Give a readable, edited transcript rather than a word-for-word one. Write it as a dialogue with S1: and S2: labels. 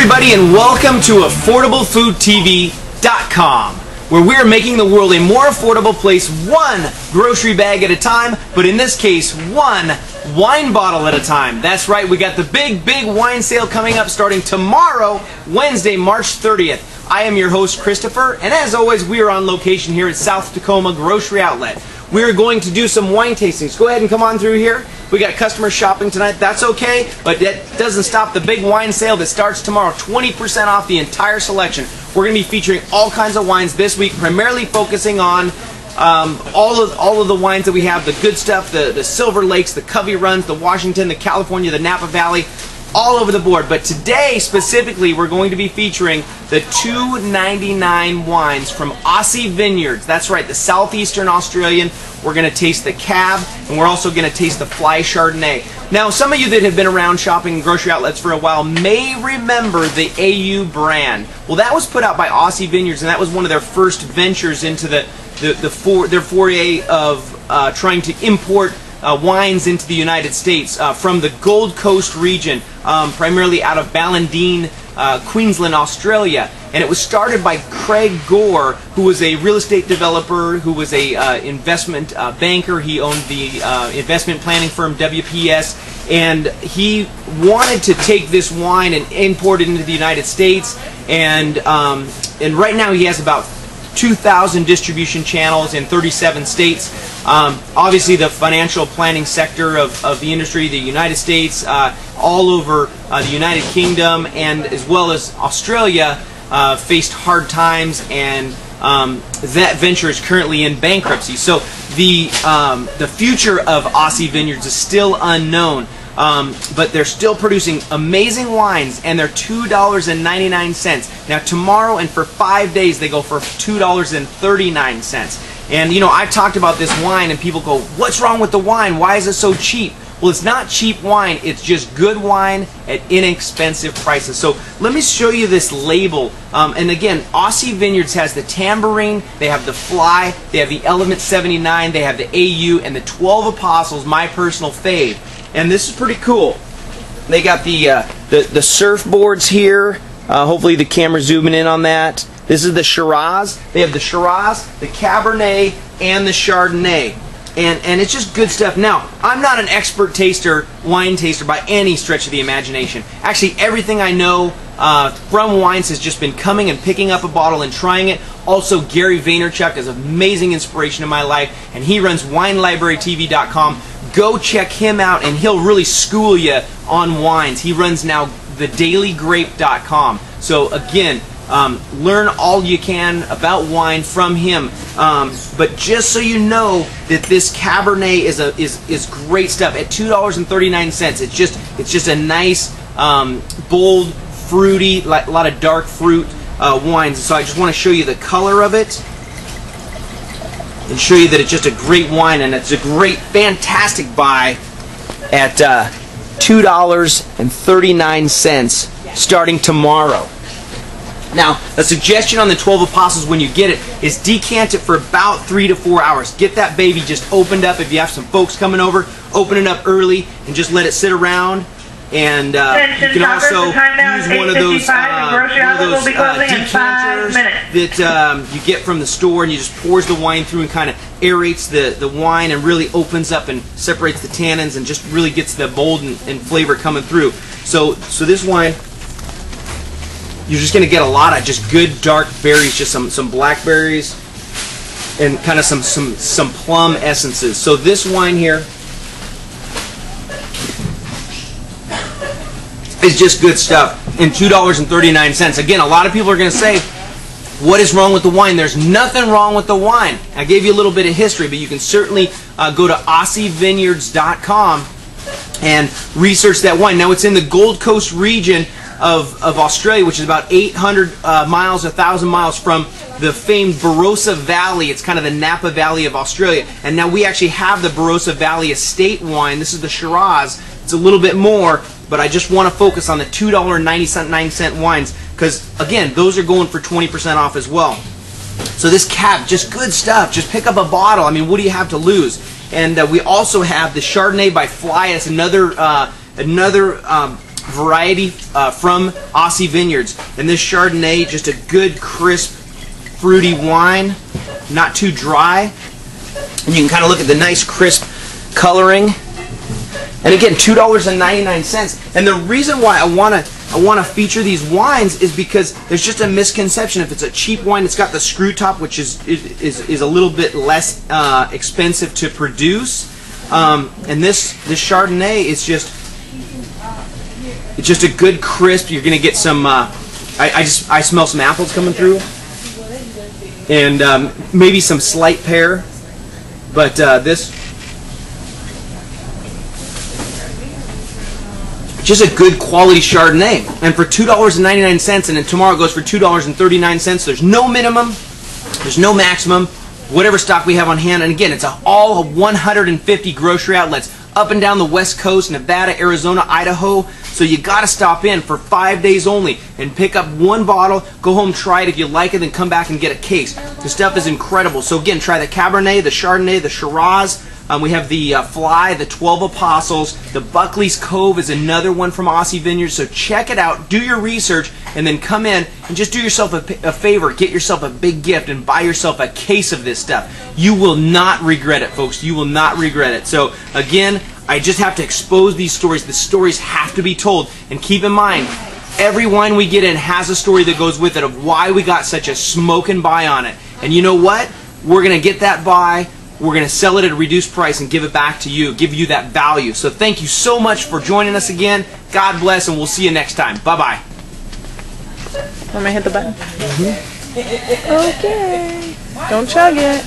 S1: everybody, and welcome to AffordableFdTV.com, where we are making the world a more affordable place, one grocery bag at a time, but in this case, one wine bottle at a time. That's right, we got the big wine sale coming up starting tomorrow, Wednesday, March 30th. I am your host, Christopher, and as always, we are on location here at South Tacoma Grocery Outlet. We're going to do some wine tastings. Go ahead and come on through here. We got customers shopping tonight. That's okay, but that doesn't stop the big wine sale that starts tomorrow. 20% off the entire selection. We're going to be featuring all kinds of wines this week, primarily focusing on all of the wines that we have, the good stuff, the Silver Lakes, the Covey Runs, the Washington, the California, the Napa Valley, all over the board. But today, specifically, we're going to be featuring the $2.99 wines from Aussie Vineyards. That's right, the Southeastern Australian. We're going to taste the Cab, and we're also going to taste the Fly Chardonnay. Now, some of you that have been around shopping in grocery outlets for a while may remember the AU brand. Well, that was put out by Aussie Vineyards, and that was one of their first ventures into their foray of trying to import wines into the United States from the Gold Coast region, primarily out of Ballindine, Queensland, Australia. And it was started by Craig Gore, who was a real estate developer, who was a investment banker. He owned the investment planning firm WPS, and he wanted to take this wine and import it into the United States. And right now he has about 2,000 distribution channels in 37 states. Obviously, the financial planning sector of the industry, the United States, all over the United Kingdom, and as well as Australia, faced hard times, and that venture is currently in bankruptcy. So the future of Aussie Vineyards is still unknown. But they're still producing amazing wines, and they're $2.99. Now tomorrow and for 5 days they go for $2.39. And you know, I've talked about this wine and people go, what's wrong with the wine? Why is it so cheap? Well, it's not cheap wine, it's just good wine at inexpensive prices. So let me show you this label. And again, Aussie Vineyards has the Tamborine, they have the Fly, they have the Element 79, they have the AU, and the 12 Apostles, my personal fave. And this is pretty cool. They got the surfboards here. Hopefully the camera's zooming in on that. This is the Shiraz. They have the Shiraz, the Cabernet, and the Chardonnay. And it's just good stuff. Now, I'm not an expert wine taster by any stretch of the imagination. Actually, everything I know from wines has just been coming and picking up a bottle and trying it. Also, Gary Vaynerchuk is an amazing inspiration in my life, and he runs WineLibraryTV.com. Go check him out, and he'll really school you on wines. He runs now thedailygrape.com. So again, learn all you can about wine from him. But just so you know that this Cabernet is great stuff at $2.39. It's just a nice, bold, fruity, a lot of dark fruit wines. So I just want to show you the color of it and show you that it's just a great wine, and it's a great, fantastic buy at $2.39 starting tomorrow. Now, a suggestion on the 12 Apostles when you get it is decant it for about 3 to 4 hours. Get that baby just opened up. If you have some folks coming over, open it up early and just let it sit around. And you can also use one of those decanters that you get from the store, and you just pours the wine through and kind of aerates the wine and really opens up and separates the tannins and just really gets the mold and flavor coming through. So this wine, you're just going to get a lot of just good dark berries, just some blackberries and kind of some plum essences. So this wine here is just good stuff, and $2.39. Again, a lot of people are going to say, what is wrong with the wine? There's nothing wrong with the wine. I gave you a little bit of history, but you can certainly go to AussieVineyards.com and research that wine. Now, it's in the Gold Coast region of Australia, which is about 800 miles, 1,000 miles from the famed Barossa Valley. It's kind of the Napa Valley of Australia. And now we actually have the Barossa Valley Estate wine. This is the Shiraz. It's a little bit more, but I just want to focus on the $2.99 wines because, again, those are going for 20% off as well. So this Cab, just good stuff. Just pick up a bottle. I mean, what do you have to lose? And we also have the Chardonnay by Fly. It's another variety from Aussie Vineyards. And this Chardonnay, just a good, crisp, fruity wine, not too dry. And you can kind of look at the nice, crisp coloring. And again, $2.99. And the reason why I want to feature these wines is because there's just a misconception. If it's a cheap wine, it's got the screw top, which is a little bit less expensive to produce. And this Chardonnay is just a good crisp. You're gonna get some. I smell some apples coming through, and maybe some slight pear. But this. Just a good quality Chardonnay, and for $2.99, and then tomorrow it goes for $2.39. There's no minimum, there's no maximum, whatever stock we have on hand. And again, it's all 150 grocery outlets up and down the West Coast, Nevada, Arizona, Idaho. So you got to stop in for 5 days only and pick up one bottle, go home, try it. If you like it, then come back and get a case. The stuff is incredible. So again, try the Cabernet, the Chardonnay, the Shiraz. We have the Fly, the 12 Apostles, the Buckley's Cove is another one from Aussie Vineyards. So check it out, do your research, and then come in and just do yourself a favor. Get yourself a big gift and buy yourself a case of this stuff. You will not regret it, folks. You will not regret it. So again, I just have to expose these stories. The stories have to be told. And keep in mind, every wine we get in has a story that goes with it of why we got such a smokin' buy on it. And you know what? We're going to get that buy. We're going to sell it at a reduced price and give it back to you, give you that value. So thank you so much for joining us again. God bless, and we'll see you next time. Bye-bye.
S2: Want me to hit the button? Okay. Don't chug it.